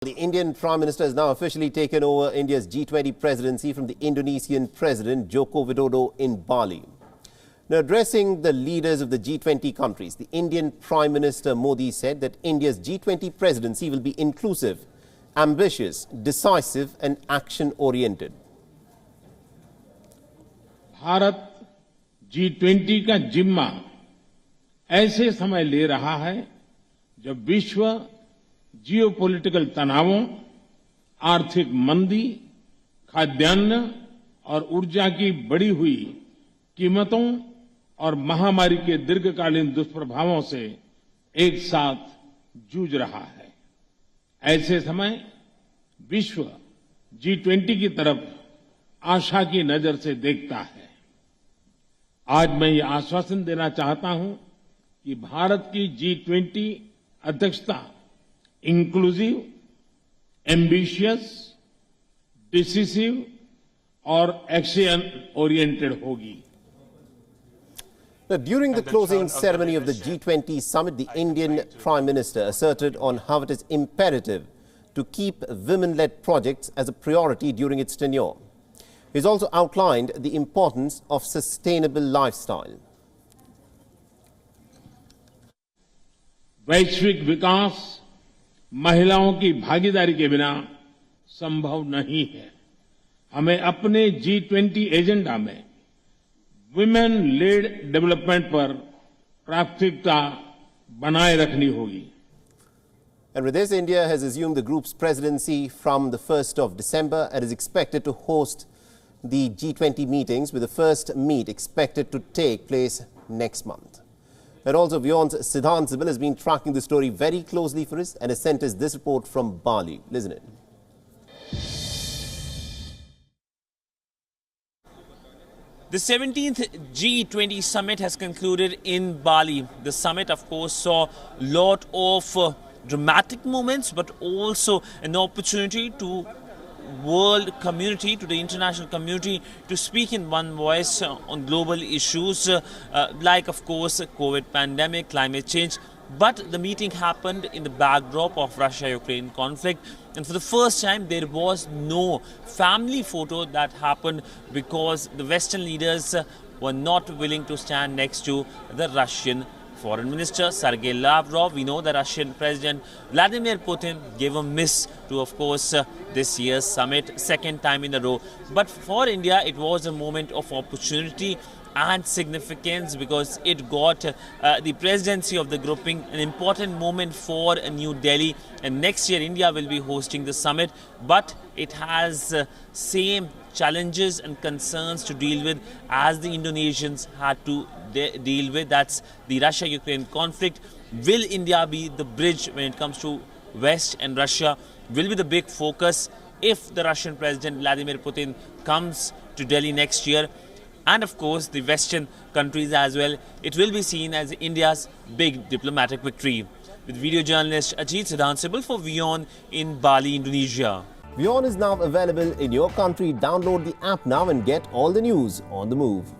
The Indian Prime Minister has now officially taken over India's G20 presidency from the Indonesian President Joko Widodo in Bali. Now, addressing the leaders of the G20 countries, the Indian Prime Minister Modi said that India's G20 presidency will be inclusive, ambitious, decisive and action-oriented. Bharat G20 का जिम्मा ऐसे समय ले रहा है जब विश्व geopolitical तनावों, आर्थिक मंदी, खाद्यान्न और ऊर्जा की बढ़ी हुई कीमतों और महामारी के दीर्घकालीन दुष्प्रभावों से एक साथ जूझ रहा है। ऐसे समय विश्व G20 की तरफ आशा की नजर से देखता है। आज मैं ये आश्वासन देना चाहता हूं कि भारत की G20 अध्यक्षता इंक्लूसिव, एम्बिशियस, डिसिसिव और एक्शन ओरिएंटेड होगी। During the closing ceremony of the G20 summit, the Indian Prime Minister asserted on how it is imperative to keep women-led projects as a priority during its tenure. He has also outlined the importance of sustainable lifestyle. वैश्विक विकास महिलाओं की भागीदारी के बिना संभव नहीं है। हमें अपने G20 एजेंडा में वुमेन लेड डेवलपमेंट पर प्राथमिकता बनाए रखनी होगी। And with this, India has assumed the group's presidency from the 1st of December and is expected to host the G20 meetings, with the first meet expected to take place next month. And also, WION's Siddhant has been tracking the story very closely for us and has sent us this report from Bali. Listen in. The 17th G20 summit has concluded in Bali. The summit, of course, saw a lot of dramatic moments, but also an opportunity to world community, to the international community, to speak in one voice on global issues like, of course, COVID pandemic, climate change. But the meeting happened in the backdrop of Russia-Ukraine conflict, and for the first time there was no family photo that happened because the Western leaders were not willing to stand next to the Russian Foreign Minister Sergei Lavrov. We know the Russian President Vladimir Putin gave a miss to, of course, this year's summit, second time in a row. But for India, it was a moment of opportunity and significance because it got the presidency of the grouping, an important moment for New Delhi. And next year, India will be hosting the summit, but it has same challenges and concerns to deal with as the Indonesians had to deal with. That's the Russia-Ukraine conflict. Will India be the bridge when it comes to West and Russia? Will be the big focus if the Russian President Vladimir Putin comes to Delhi next year. And of course, the Western countries as well. It will be seen as India's big diplomatic victory. With video journalist Ajit Siddhant for WION in Bali, Indonesia. WION is now available in your country. Download the app now and get all the news on the move.